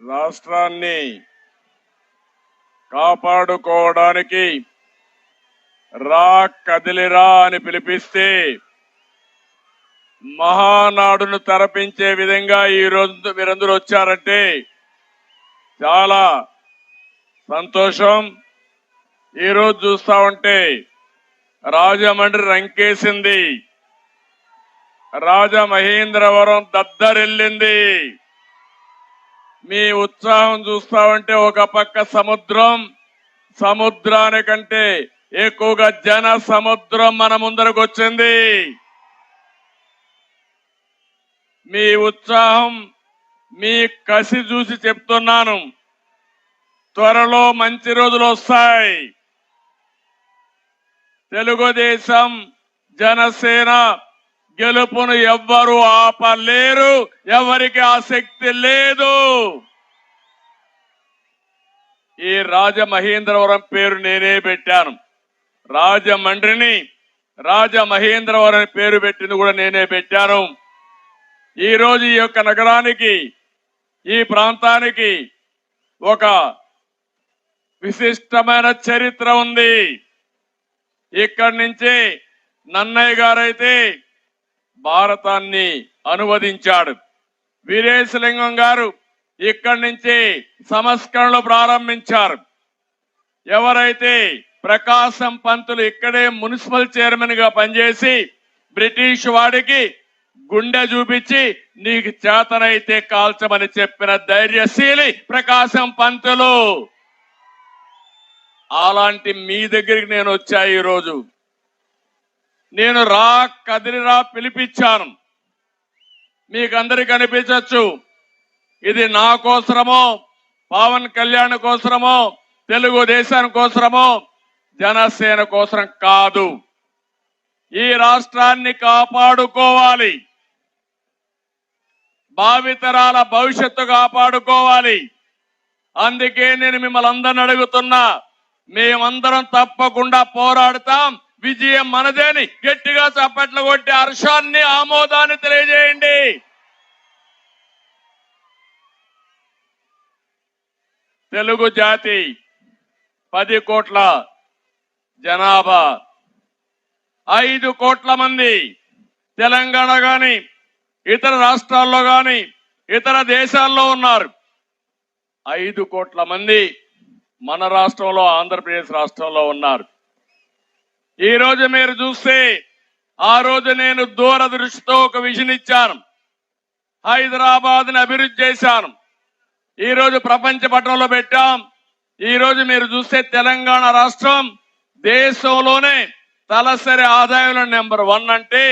రాష్ట్రాన్ని కాపాడుకోవడానికి రా కదిలిరా అని పిలిపిస్తే మహానాడును తరపించే విధంగా ఈ రోజు మీరందరూ వచ్చారంటే చాలా సంతోషం. ఈరోజు చూస్తా ఉంటే రాజమండ్రి రంకేసింది, రాజమహేంద్రవరం దద్దరిల్లింది. మీ ఉత్సాహం చూస్తా ఉంటే ఒక పక్క సముద్రం, సముద్రానికంటే ఎక్కువగా జన సముద్రం మన ముందరకు వచ్చింది. మీ ఉత్సాహం, మీ కసి చూసి చెప్తున్నాను, త్వరలో మంచి రోజులు వస్తాయి. తెలుగుదేశం జనసేన గెలుపును ఎవ్వరూ ఆపలేరు, ఎవరికి ఆసక్తి లేదు. ఈ రాజమహేంద్రవరం పేరు నేనే పెట్టాను. రాజమండ్రిని రాజమహేంద్రవరం పేరు పెట్టింది కూడా నేనే పెట్టాను. ఈ రోజు ఈ యొక్క నగరానికి, ఈ ప్రాంతానికి ఒక విశిష్టమైన చరిత్ర ఉంది. ఇక్కడి నుంచి నన్నయ్య గారైతే భారతాన్ని అనువదించాడు. వీరేశలింగం గారు ఇక్కడి నుంచి సంస్కరణలు ప్రారంభించారు. ఎవరైతే ప్రకాశం పంతులు ఇక్కడే మున్సిపల్ చైర్మన్ గా పనిచేసి బ్రిటిష్ వాడికి గుండె చూపించి నీకు చేతనైతే కాల్చమని చెప్పిన ధైర్యశీలి ప్రకాశం పంతులు. అలాంటి మీ దగ్గరికి నేను వచ్చా. ఈరోజు నేను రా కదిలిరా పిలిపించాను. మీకు అందరికి అనిపించచ్చు ఇది నా కోసరమో, పవన్ కళ్యాణ్ కోసరమో, తెలుగుదేశం కోసరమో, జనసేన కోసరం కాదు. ఈ రాష్ట్రాన్ని కాపాడుకోవాలి, భావితరాల భవిష్యత్తు కాపాడుకోవాలి. అందుకే నేను మిమ్మల్ని అందరిని అడుగుతున్నా, మేమందరం తప్పకుండా పోరాడతాం. విజయం మనదేని గట్టిగా చప్పట్లు కొట్టి హర్షాన్ని, ఆమోదాన్ని తెలియజేయండి. తెలుగు జాతి 10 కోట్ల జనాభా, 5 కోట్ల మంది తెలంగాణ గాని, ఇతర రాష్ట్రాల్లో గాని, ఇతర దేశాల్లో ఉన్నారు. 5 కోట్ల మంది మన రాష్ట్రంలో, ఆంధ్రప్రదేశ్ రాష్ట్రంలో ఉన్నారు. ఈ రోజు మీరు చూస్తే, ఆ రోజు నేను దూరదృష్టితో ఒక విజన్ ఇచ్చాను. హైదరాబాద్ ని అభివృద్ధి చేశాను. ఈ రోజు ప్రపంచ పటంలో పెట్టాం. ఈ రోజు మీరు చూస్తే తెలంగాణ రాష్ట్రం దేశంలోనే తలసరి ఆదాయంలో నెంబర్ 1 అంటే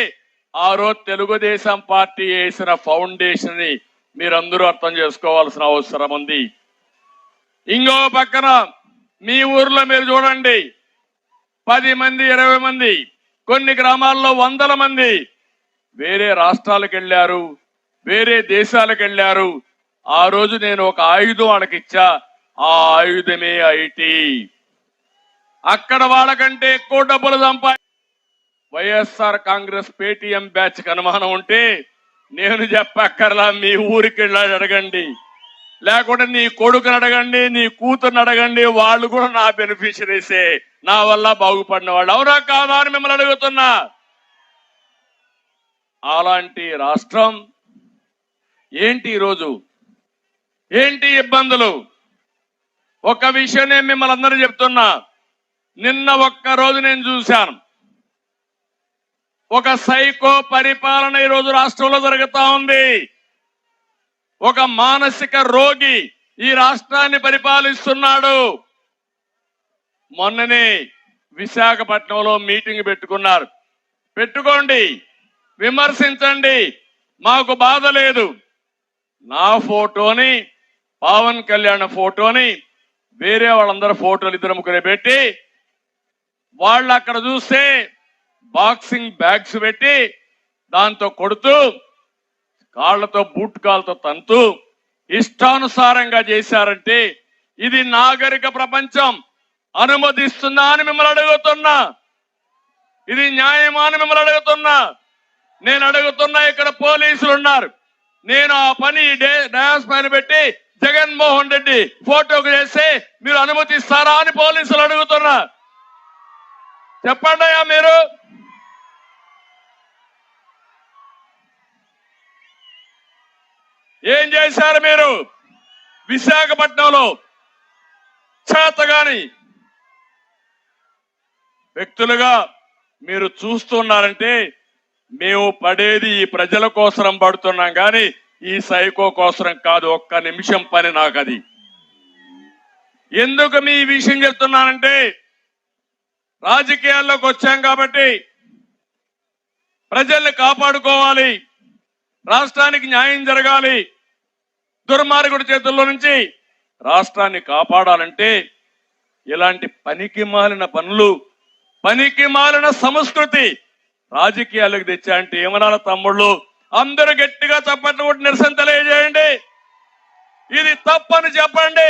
ఆ రోజు తెలుగుదేశం పార్టీ వేసిన ఫౌండేషన్ ని మీరందరూ అర్థం చేసుకోవాల్సిన అవసరం ఉంది. ఇంకో పక్కన మీ ఊర్లో మీరు చూడండి, 10 మంది 20 మంది, కొన్ని గ్రామాల్లో 100ల మంది వేరే రాష్ట్రాలకు వెళ్ళారు, వేరే దేశాలకు వెళ్ళారు. ఆ రోజు నేను ఒక ఆయుధం వాళ్ళకి ఇచ్చా. ఆ ఆయుధమే ఐటీ. అక్కడ వాళ్ళకంటే ఎక్కువ డబ్బులు వైఎస్ఆర్ కాంగ్రెస్ పేటీఎం బ్యాచ్ కి అనుమానం ఉంటే నేను చెప్పక్కర్లా, మీ ఊరికి వెళ్ళి అడగండి, లేకుంటే నీ కొడుకుని అడగండి, నీ కూతుర్ని అడగండి. వాళ్ళు కూడా నా బెనిఫిషరీసే, నా వల్ల బాగుపడిన వాళ్ళు. అవునా కాదా అని మిమ్మల్ని అడుగుతున్నా. అలాంటి రాష్ట్రం ఏంటి ఈరోజు, ఏంటి ఇబ్బందులు? ఒక విషయం నేను మిమ్మల్ని అందరూ చెప్తున్నా. నిన్న ఒక్క రోజు నేను చూశాను, ఒక సైకో పరిపాలన ఈరోజు రాష్ట్రంలో జరుగుతా ఉంది. ఒక మానసిక రోగి ఈ రాష్ట్రాన్ని పరిపాలిస్తున్నాడు. మొన్ననే విశాఖపట్నంలో మీటింగ్ పెట్టుకున్నారు. పెట్టుకోండి, విమర్శించండి, మాకు బాధ లేదు. నా ఫోటోని, పవన్ కళ్యాణ్ ఫోటోని, వేరే వాళ్ళందరూ ఫోటోలు 2 ముగ్గురు పెట్టి, వాళ్ళు అక్కడ చూస్తే బాక్సింగ్ బ్యాగ్స్ పెట్టి దాంతో కొడుతూ, కాళ్లతో బూట్ కాళ్ళతో తంతూ ఇష్టానుసారంగా చేశారంటే ఇది నాగరిక ప్రపంచం అనుమతిస్తుందా అని మిమ్మల్ని అడుగుతున్నా. ఇది న్యాయమా అని మిమ్మల్ని అడుగుతున్నా. నేను అడుగుతున్నా, ఇక్కడ పోలీసులు ఉన్నారు, నేను ఆ పని డయాస్ పైన పెట్టి జగన్మోహన్ రెడ్డి ఫోటోకు చేస్తే మీరు అనుమతిస్తారా అని పోలీసులు అడుగుతున్నా. చెప్పండి మీరు. ఏం చేశారు మీరు విశాఖపట్నంలో? చేతగాని వ్యక్తులుగా మీరు చూస్తున్నారంటే మేము పడేది ఈ ప్రజల కోసరం పడుతున్నాం కానీ ఈ సైకో కోసరం కాదు. ఒక్క నిమిషం పని నాకు అది. ఎందుకు మీ విషయం చెప్తున్నానంటే రాజకీయాల్లోకి వచ్చాం కాబట్టి ప్రజల్ని కాపాడుకోవాలి, రాష్ట్రానికి న్యాయం జరగాలి. దుర్మార్గుడి చేతుల్లో నుంచి రాష్ట్రాన్ని కాపాడాలంటే ఇలాంటి పనికి మాలిన పనులు, పనికి మాలిన సంస్కృతి రాజకీయాలకు తెచ్చా అంటే ఏమనాల తమ్ముళ్ళు? అందరూ గట్టిగా చప్పట్లు కొట్టి నిరసన తెలియజేయండి. ఇది తప్పని చెప్పండి.